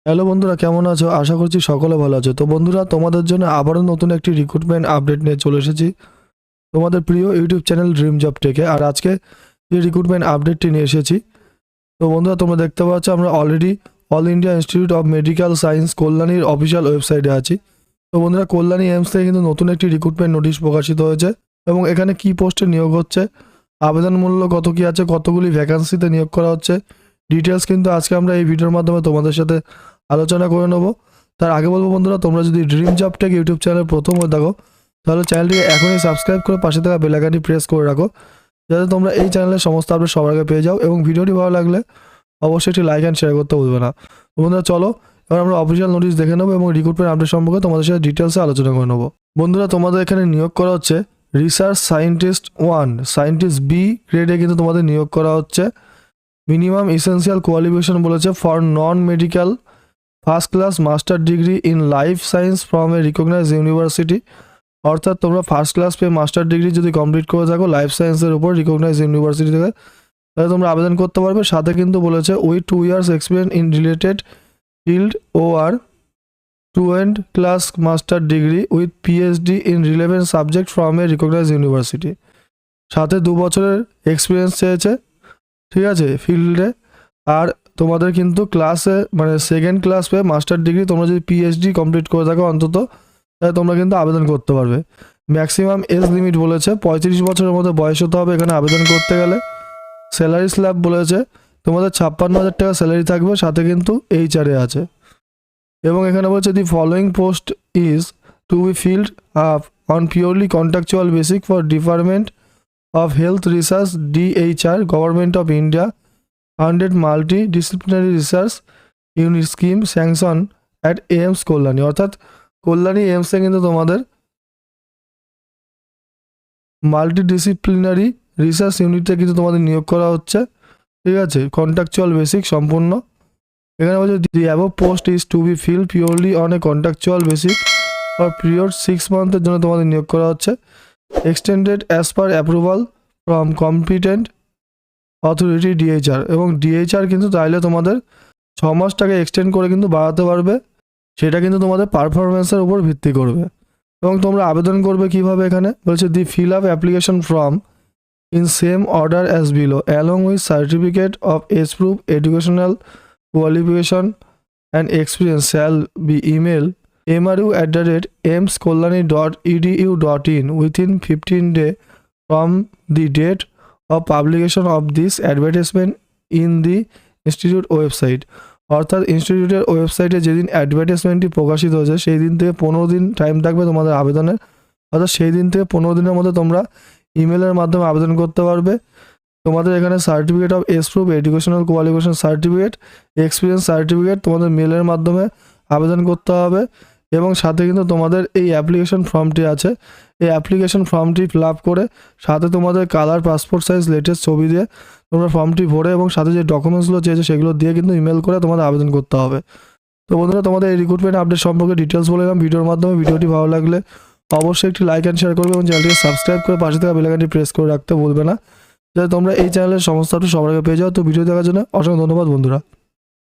Hello বন্ধুরা, কেমন আছো? আশা করছি সকলে ভালো আছো। তো বন্ধুরা, তোমাদের জন্য আবারও নতুন একটি রিক্রুটমেন্ট আপডেট নিয়ে চলে এসেছি তোমাদের প্রিয় ইউটিউব চ্যানেল ড্রিম জব থেকে। আর আজকে যে রিক্রুটমেন্ট আপডেটটি নিয়ে এসেছি, তো বন্ধুরা তোমরা দেখতে পাচ্ছ আমরা already all India institute of medical science কল্যাণীর অফিসিয়াল ওয়েবসাইটে আছি। তো বন্ধুরা, কল্যাণী এইমস থেকে কিন্তু নতুন একটি রিক্রুটমেন্ট নোটিশ প্রকাশিত হয়েছে এবং এখানে কি পোস্টে নিয়োগ হচ্ছে, আবেদন মূল্য কত কি আছে, কতগুলি ভ্যাকান্সিতে নিয়োগ করা হচ্ছে, ডিটেলস কিন্তু আজকে আমরা এই ভিডিওর মাধ্যমে তোমাদের সাথে আলোচনা করে নেব। তার আগে বলবো বন্ধুরা, তোমরা যদি dream job take YouTube channel প্রথম হয়ে থাকো তাহলে চ্যানেলটিকে এখনই সাবস্ক্রাইব করে পাশে থাকা বেল আইকনটি প্রেস করে রাখো, যাতে তোমরা এই চ্যানেলের সমস্ত আপডেট সবার আগে পেয়ে যাও। এবং ভিডিওটি ভালো লাগলে অবশ্যই একটি লাইক অ্যান্ড শেয়ার করতে ভুলবে না। তো বন্ধুরা চলো এবার আমরা অফিসিয়াল নোটিশ দেখে নেবো এবং রিক্রুটমেন্ট আপডেট সম্পর্কে তোমাদের সাথে ডিটেলসে আলোচনা করে নেবো। বন্ধুরা, তোমাদের এখানে নিয়োগ করা হচ্ছে রিসার্চ সায়েন্টিস্ট 1, সায়েন্টিস্ট বি গ্রেডে কিন্তু তোমাদের নিয়োগ করা হচ্ছে। মিনিমাম ইসেন্সিয়াল কোয়ালিফিকেশন বলেছে for non medical first class master degree in life science from a recognise university. অর্থাৎ তোমরা ফার্স্ট ক্লাস পেয়ে মাস্টার ডিগ্রি যদি কমপ্লিট করে থাকো লাইফ সায়েন্সের উপর রিকগনাইজ ইউনিভার্সিটি থেকে, তাহলে তোমরা আবেদন করতে পারবে। সাথে কিন্তু বলেছে with 2 years experience in related field আর 2nd class master degree with PhD in relevant subject from a recognise university. সাথে 2 বছরের এক্সপিরিয়েন্স চেয়েছে, ঠিক আছে, ফিল্ডে। আর তোমাদের কিন্তু ক্লাসে মানে 2nd ক্লাস পেয়ে মাস্টার ডিগ্রি তোমরা যদি পিএইচডি কমপ্লিট করে থাকো অন্তত, তাহলে তোমরা কিন্তু আবেদন করতে পারবে। ম্যাক্সিমাম এজ লিমিট বলেছে 35 বছরের মধ্যে বয়স হতে হবে এখানে আবেদন করতে গেলে। স্যালারি স্ল্যাব বলেছে তোমাদের 56,000 টাকা স্যালারি থাকবে, সাথে কিন্তু এইচআরএ আছে। এবং এখানে বলছে the following post is to be filled up on purely contractual basic for department of health research DHR government of India 100 multidisciplinary research unit scheme sanction at AIIMS Kalyani. অর্থাৎ কল্যাণী এইমসে কিন্তু তোমাদের মাল্টিডিসিপ্লিনারি রিসার্চ ইউনিটে কিন্তু তোমাদের নিয়োগ করা হচ্ছে, ঠিক আছে, কন্ট্রাকচুয়াল বেসিক সম্পূর্ণ। এখানে বলছে the above post is to be fill purely on a contractual basic for period 6 মান্থের জন্য তোমাদের নিয়োগ করা হচ্ছে। Extended as per approval from competent authority DHR. এবং ডিএইচআর কিন্তু চাইলে তোমাদের 6 মাস টাকা এক্সটেন্ড করে কিন্তু বাড়াতে পারবে, সেটা কিন্তু তোমাদের পারফরমেন্সের উপর ভিত্তি করবে। এবং তোমরা আবেদন করবে কিভাবে, এখানে বলছে the fill up application form in same order as below along with certificate of age proof educational qualification and experience shall be email mru@aimskolani.edu.in within 15 days from the date of publication of this advertisement in the institute website। অর্থাৎ ইনস্টিটিউটের ওয়েবসাইটে যেদিন অ্যাডভার্টাইজমেন্টটি প্রকাশিত হয়েছে সেই দিন থেকে 15 দিন টাইম থাকবে তোমাদের আবেদনের। অর্থাৎ সেই দিন থেকে 15 দিনের মধ্যে তোমরা ইমেলের মাধ্যমে আবেদন করতে পারবে। তোমাদের এখানে certificate of age proof educational qualification certificate experience certificate তোমাদের মেলের মাধ্যমে আবেদন করতে হবে। এবং সাথে কিন্তু তোমাদের এই অ্যাপ্লিকেশন ফর্মটি আছে, এই অ্যাপ্লিকেশন ফর্মটি ফিল আপ করে সাথে তোমাদের কালার পাসপোর্ট সাইজ লেটেস্ট ছবি দিয়ে তোমরা ফর্মটি ভরে এবং সাথে যে ডকুমেন্টসগুলো চেয়েছে সেগুলো দিয়ে কিন্তু ইমেল করে তোমাদের আবেদন করতে হবে। তো বন্ধুরা, তোমাদের এই রিক্রুটমেন্ট আপডেট সম্পর্কে ডিটেলস বললাম ভিডিওর মাধ্যমে। ভিডিওটি ভালো লাগলে অবশ্যই একটি লাইক অ্যান্ড শেয়ার করবে এবং চ্যানেলটিকে সাবস্ক্রাইব করে পাশে থাকা বেল আইকনটি প্রেস করে রাখতে ভুলবে না, যাতে তোমরা এই চ্যানেলের সমস্ত আপডেট সবার আগে পেয়ে যাও। তো ভিডিও দেখার জন্য অসংখ্য ধন্যবাদ বন্ধুরা।